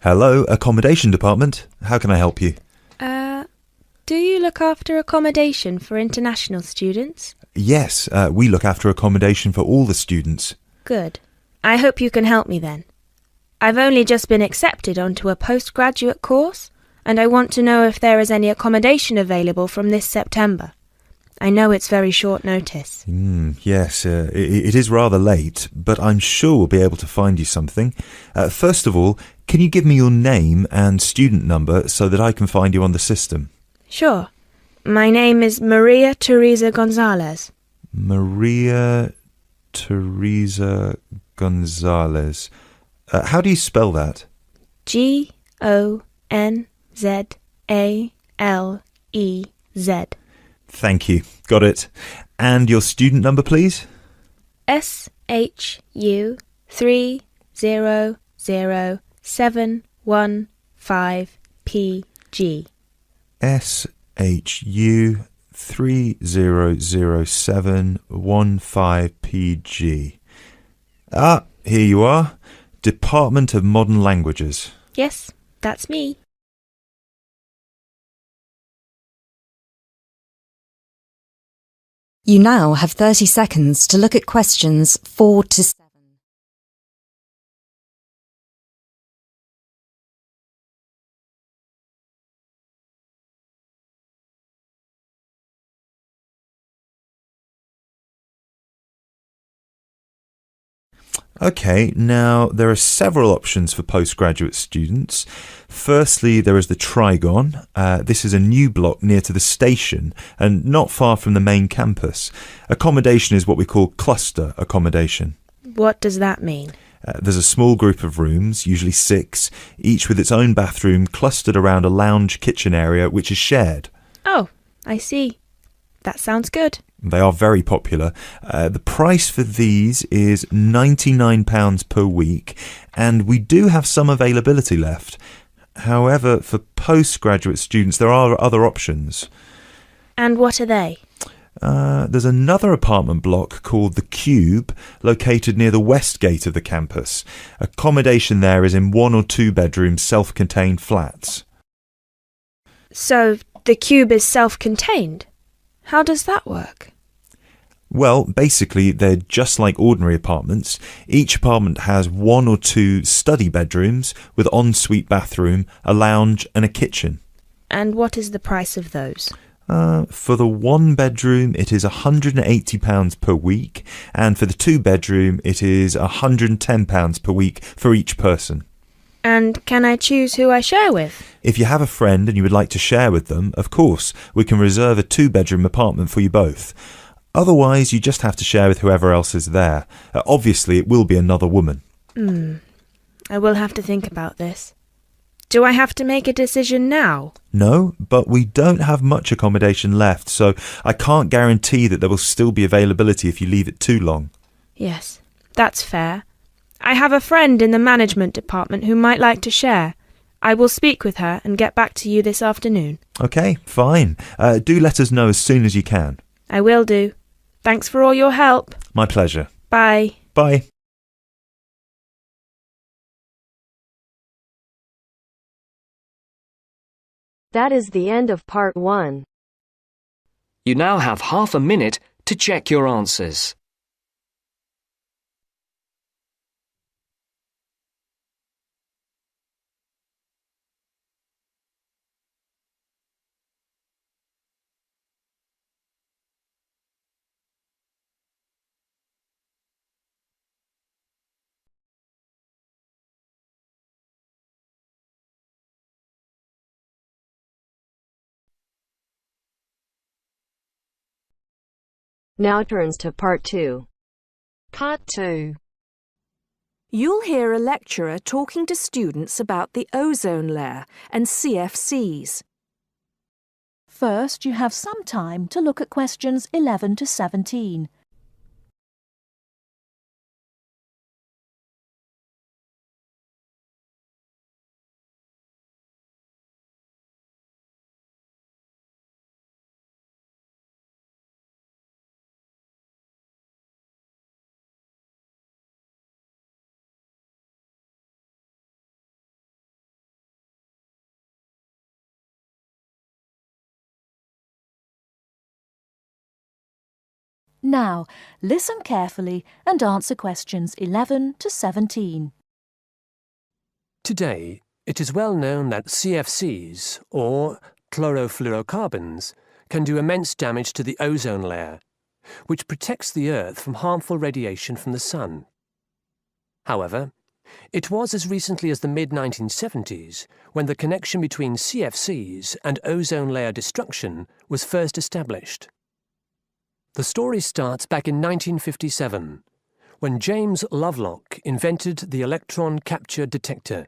Hello, accommodation department. How can I help you? Uh, do you look after accommodation for international students? Yes, we look after accommodation for all the students. Good. I hope you can help me then. I've only just been accepted onto a postgraduate course, and I want to know if there is any accommodation available from this September. I know it's very short notice. Yes, it is rather late, but I'm sure we'll be able to find you something. First of all, can you give me your name and student number so that I can find you on the system? Sure. My name is Maria Teresa Gonzalez. Maria Teresa Gonzalez. How do you spell that? Gonzalez. Thank you. Got it. And your student number, please? SHU 300715PG. SHU 300715PG. Ah, here you are. Department of Modern Languages. Yes, that's me. You now have 30 seconds to look at questions 4 to 7. Okay, now there are several options for postgraduate students. Firstly, there is the Trigon. This is a new block near to the station and not far from the main campus. Accommodation is what we call cluster accommodation. What does that mean? There's a small group of rooms, usually 6, each with its own bathroom clustered around a lounge kitchen area which is shared. Oh, I see. That sounds good. They are very popular. The price for these is £99 per week, and we do have some availability left. However, for postgraduate students, there are other options. And what are they? There's another apartment block called The Cube, located near the west gate of the campus. Accommodation there is in 1 or 2 bedroom self-contained flats. So, the cube is self-contained? How does that work? Well, basically, they're just like ordinary apartments. Each apartment has 1 or 2 study bedrooms with ensuite bathroom, a lounge and a kitchen. And what is the price of those? For the 1 bedroom, it is £180 per week, and for the 2 bedroom, it is £110 per week for each person. And can I choose who I share with? If you have a friend and you would like to share with them, of course, we can reserve a 2-bedroom apartment for you both. Otherwise, you just have to share with whoever else is there. Obviously, it will be another woman. I will have to think about this. Do I have to make a decision now? No, but we don't have much accommodation left, so I can't guarantee that there will still be availability if you leave it too long. Yes, that's fair. I have a friend in the management department who might like to share. I will speak with her and get back to you this afternoon. Okay, fine. Do let us know as soon as you can. I will do. Thanks for all your help. My pleasure. Bye. Bye. That is the end of part 1. You now have half a minute to check your answers. Now turns to part 2. Part 2. You'll hear a lecturer talking to students about the ozone layer and CFCs. First, you have some time to look at questions 11 to 17. Now, listen carefully and answer questions 11 to 17. Today, it is well known that CFCs, or chlorofluorocarbons, can do immense damage to the ozone layer, which protects the Earth from harmful radiation from the sun. However, it was as recently as the mid-1970s when the connection between CFCs and ozone layer destruction was first established. The story starts back in 1957, when James Lovelock invented the electron capture detector.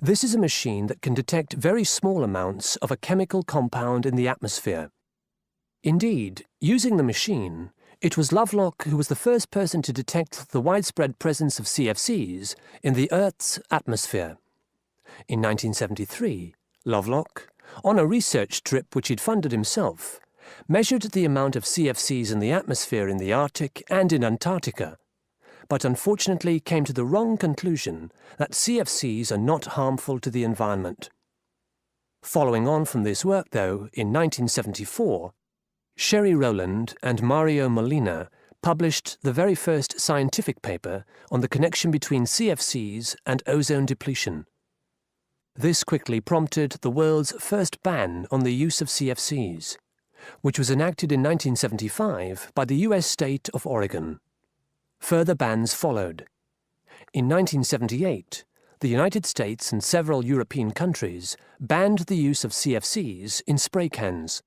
This is a machine that can detect very small amounts of a chemical compound in the atmosphere. Indeed, using the machine, it was Lovelock who was the first person to detect the widespread presence of CFCs in the Earth's atmosphere. In 1973, Lovelock, on a research trip which he'd funded himself, measured the amount of CFCs in the atmosphere in the Arctic and in Antarctica, but unfortunately came to the wrong conclusion that CFCs are not harmful to the environment. Following on from this work, though, in 1974, Sherry Rowland and Mario Molina published the very first scientific paper on the connection between CFCs and ozone depletion. This quickly prompted the world's first ban on the use of CFCs, which was enacted in 1975 by the US state of Oregon. Further bans followed. In 1978, the United States and several European countries banned the use of CFCs in spray cans.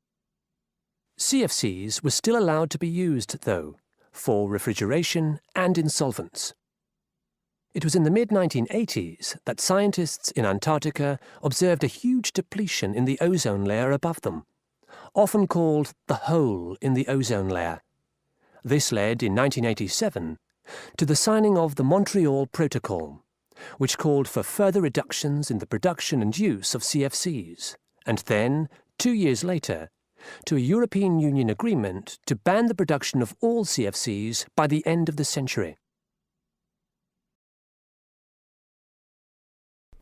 CFCs were still allowed to be used, though, for refrigeration and in solvents. It was in the mid-1980s that scientists in Antarctica observed a huge depletion in the ozone layer above them, often called the hole in the ozone layer. This led, in 1987, to the signing of the Montreal Protocol, which called for further reductions in the production and use of CFCs, and then, 2 years later, to a European Union agreement to ban the production of all CFCs by the end of the century.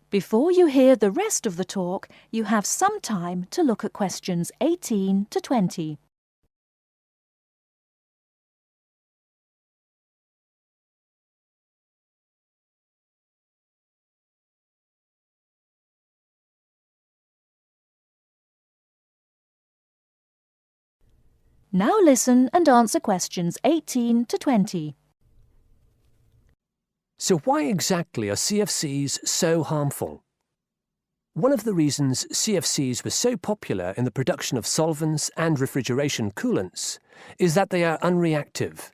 Before you hear the rest of the talk, you have some time to look at questions 18 to 20. Now listen and answer questions 18 to 20. So why exactly are CFCs so harmful? One of the reasons CFCs were so popular in the production of solvents and refrigeration coolants is that they are unreactive.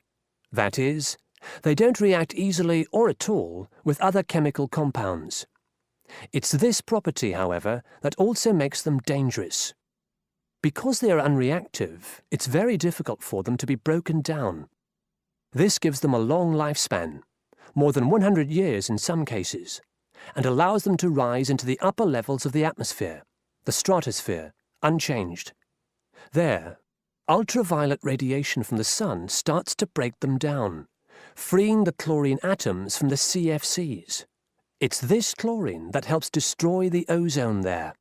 That is, they don't react easily or at all with other chemical compounds. It's this property, however, that also makes them dangerous. Because they are unreactive, it's very difficult for them to be broken down. This gives them a long lifespan, more than 100 years in some cases, and allows them to rise into the upper levels of the atmosphere, the stratosphere, unchanged. There, ultraviolet radiation from the sun starts to break them down, freeing the chlorine atoms from the CFCs. It's this chlorine that helps destroy the ozone there.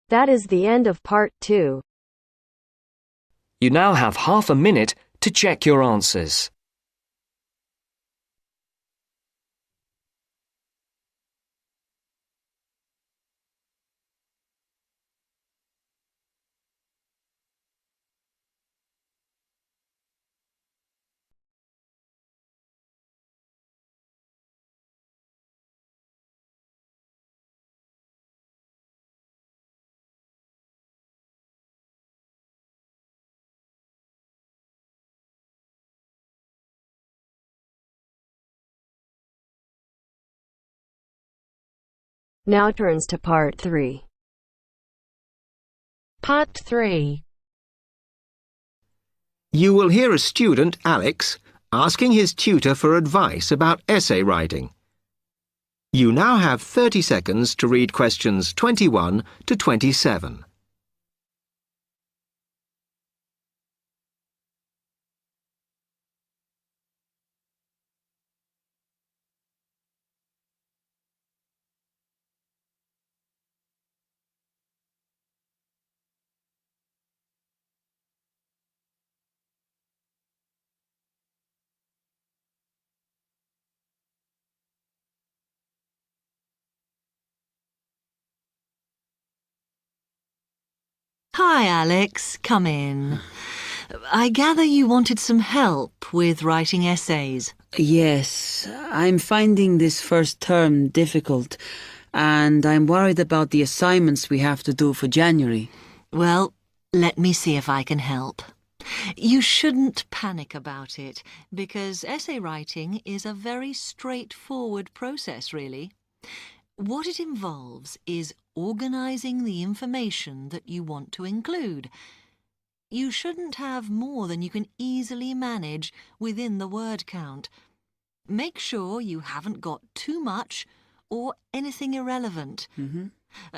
That is the end of part 2. You now have half a minute to check your answers. Now turns to part 3. Part 3. You will hear a student, Alex, asking his tutor for advice about essay writing. You now have 30 seconds to read questions 21 to 27. Hi, Alex. Come in. I gather you wanted some help with writing essays. Yes, I'm finding this first term difficult, and I'm worried about the assignments we have to do for January. Well, let me see if I can help. You shouldn't panic about it, because essay writing is a very straightforward process, really. What it involves is organising the information that you want to include. You shouldn't have more than you can easily manage within the word count. Make sure you haven't got too much or anything irrelevant.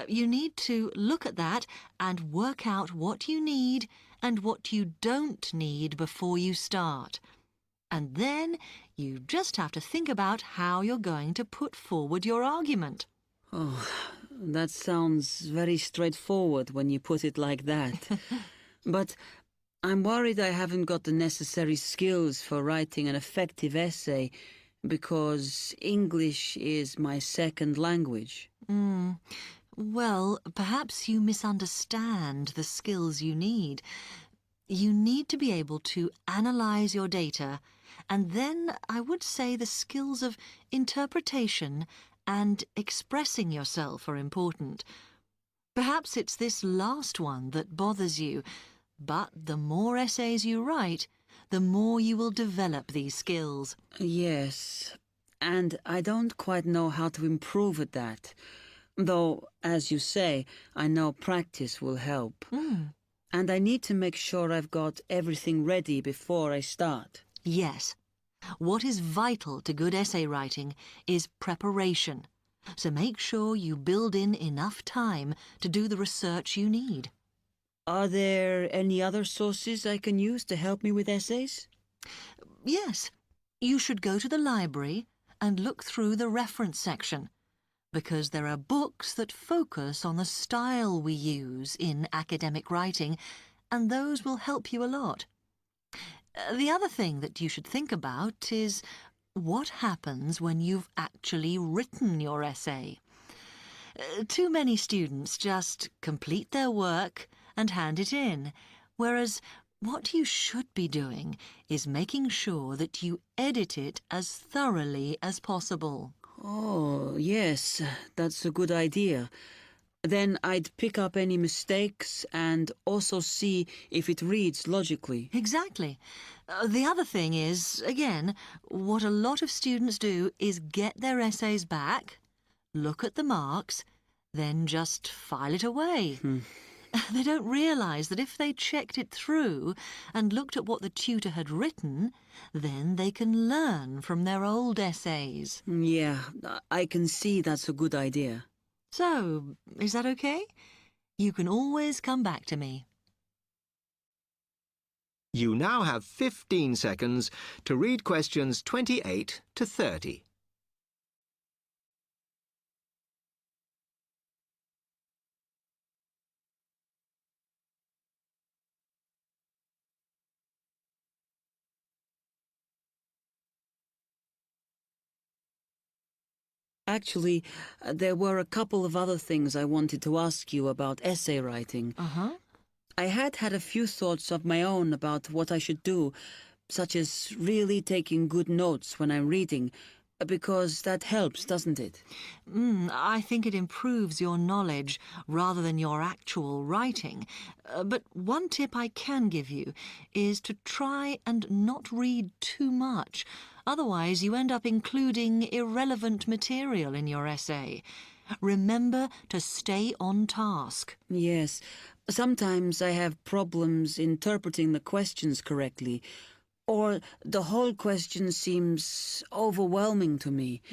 You need to look at that and work out what you need and what you don't need before you start. And then you just have to think about how you're going to put forward your argument. Oh, that sounds very straightforward when you put it like that. But I'm worried I haven't got the necessary skills for writing an effective essay because English is my second language. Well, perhaps you misunderstand the skills you need. You need to be able to analyse your data, and then I would say the skills of interpretation and expressing yourself are important. Perhaps it's this last one that bothers you, but the more essays you write, the more you will develop these skills. Yes, and I don't quite know how to improve at that. Though, as you say, I know practice will help. And I need to make sure I've got everything ready before I start. Yes. What is vital to good essay writing is preparation. So make sure you build in enough time to do the research you need. Are there any other sources I can use to help me with essays? Yes. You should go to the library and look through the reference section, because there are books that focus on the style we use in academic writing, and those will help you a lot. The other thing that you should think about is what happens when you've actually written your essay. Too many students just complete their work and hand it in, whereas what you should be doing is making sure that you edit it as thoroughly as possible. Oh, yes, that's a good idea. Then I'd pick up any mistakes and also see if it reads logically. Exactly. The other thing is, again, what a lot of students do is get their essays back, look at the marks, then just file it away. They don't realise that if they checked it through and looked at what the tutor had written, then they can learn from their old essays. Yeah, I can see that's a good idea. So, is that okay? You can always come back to me. You now have 15 seconds to read questions 28 to 30. Actually, there were a couple of other things I wanted to ask you about essay writing. I had a few thoughts of my own about what I should do, such as really taking good notes when I'm reading, because that helps, doesn't it? I think it improves your knowledge rather than your actual writing. But one tip I can give you is to try and not read too much. Otherwise, you end up including irrelevant material in your essay. Remember to stay on task. Yes. Sometimes I have problems interpreting the questions correctly, or the whole question seems overwhelming to me.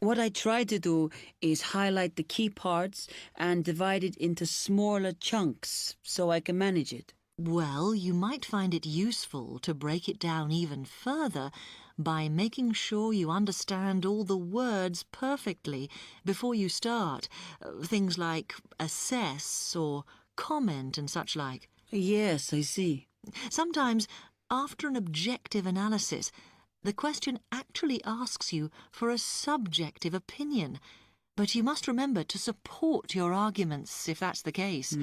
What I try to do is highlight the key parts and divide it into smaller chunks so I can manage it. Well, you might find it useful to break it down even further by making sure you understand all the words perfectly before you start. Things like assess or comment and such like. Yes, I see. Sometimes, after an objective analysis, the question actually asks you for a subjective opinion, but you must remember to support your arguments if that's the case.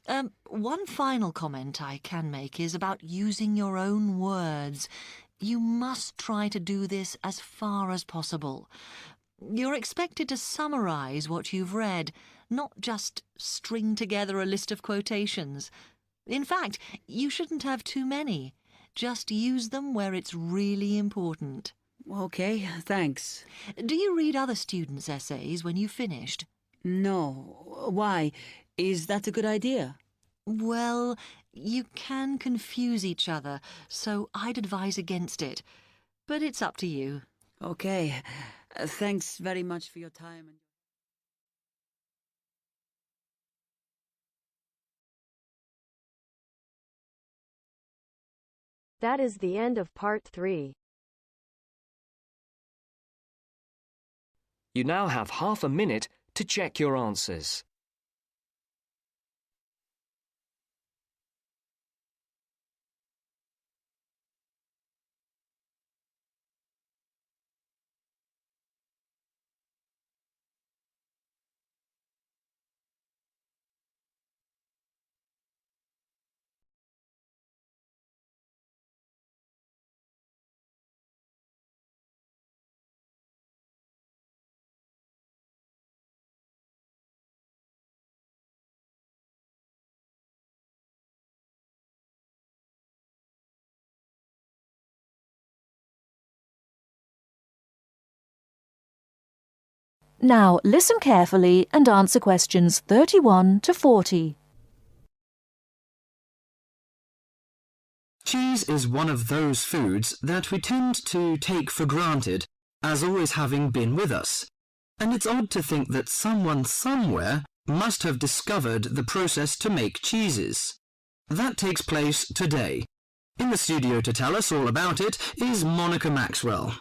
One final comment I can make is about using your own words. You must try to do this as far as possible. You're expected to summarise what you've read, not just string together a list of quotations. In fact, you shouldn't have too many. Just use them where it's really important. Okay, thanks. Do you read other students' essays when you've finished? No. Why? Is that a good idea? Well, you can confuse each other, so I'd advise against it. But it's up to you. Okay. Thanks very much for your time. That is the end of part 3. You now have half a minute to check your answers. Now listen carefully and answer questions 31 to 40. Cheese is one of those foods that we tend to take for granted as always having been with us. And it's odd to think that someone somewhere must have discovered the process to make cheeses. That takes place today. In the studio to tell us all about it is Monica Maxwell.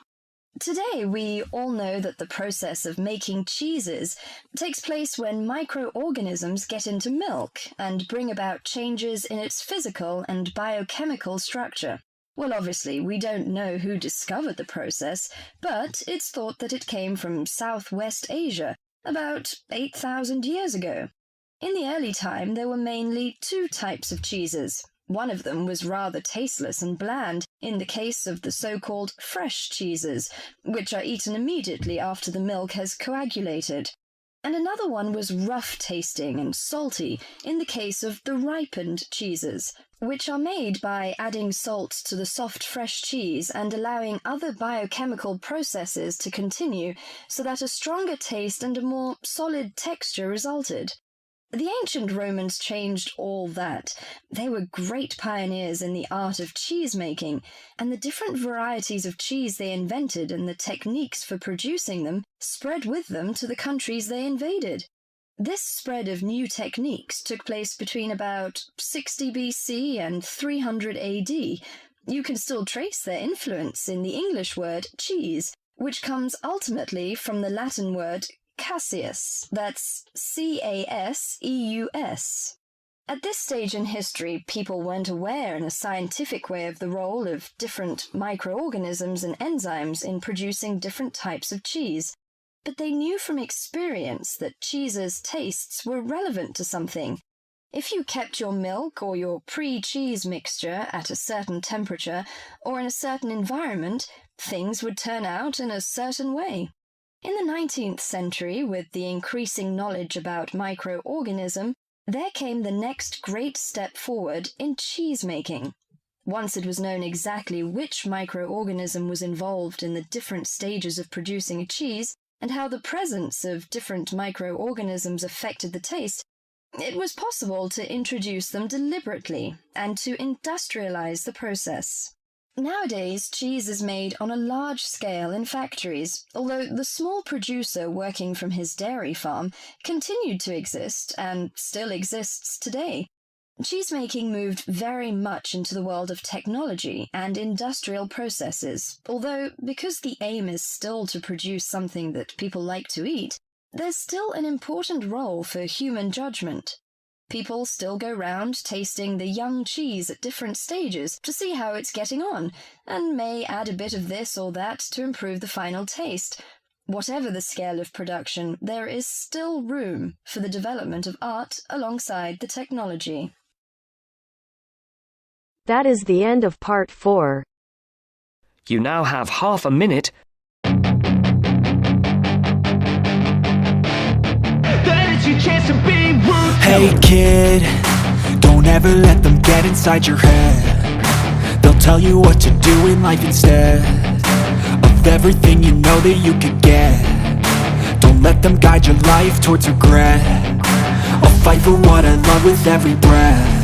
Today, we all know that the process of making cheeses takes place when microorganisms get into milk and bring about changes in its physical and biochemical structure. Well, obviously, we don't know who discovered the process, but it's thought that it came from Southwest Asia about 8,000 years ago. In the early time, there were mainly two types of cheeses. One of them was rather tasteless and bland, in the case of the so-called fresh cheeses, which are eaten immediately after the milk has coagulated. And another one was rough-tasting and salty, in the case of the ripened cheeses, which are made by adding salt to the soft fresh cheese and allowing other biochemical processes to continue so that a stronger taste and a more solid texture resulted. The ancient Romans changed all that. They were great pioneers in the art of cheese-making, and the different varieties of cheese they invented and the techniques for producing them spread with them to the countries they invaded. This spread of new techniques took place between about 60 BC and 300 AD. You can still trace their influence in the English word cheese, which comes ultimately from the Latin word Caseus, that's C-A-S-E-U-S. At this stage in history, people weren't aware in a scientific way of the role of different microorganisms and enzymes in producing different types of cheese, but they knew from experience that cheese's tastes were relevant to something. If you kept your milk or your pre-cheese mixture at a certain temperature or in a certain environment, things would turn out in a certain way. In the 19th century, with the increasing knowledge about microorganism, there came the next great step forward in cheese-making. Once it was known exactly which microorganism was involved in the different stages of producing a cheese, and how the presence of different microorganisms affected the taste, it was possible to introduce them deliberately and to industrialize the process. Nowadays, cheese is made on a large scale in factories, although the small producer working from his dairy farm continued to exist and still exists today. Cheesemaking moved very much into the world of technology and industrial processes, although because the aim is still to produce something that people like to eat, there's still an important role for human judgment. People still go round tasting the young cheese at different stages to see how it's getting on, and may add a bit of this or that to improve the final taste. Whatever the scale of production, there is still room for the development of art alongside the technology. That is the end of part 4. You now have half a minute. Hey kid, don't ever let them get inside your head. They'll tell you what to do in life instead of everything you know that you could get. Don't let them guide your life towards regret. I'll fight for what I love with every breath.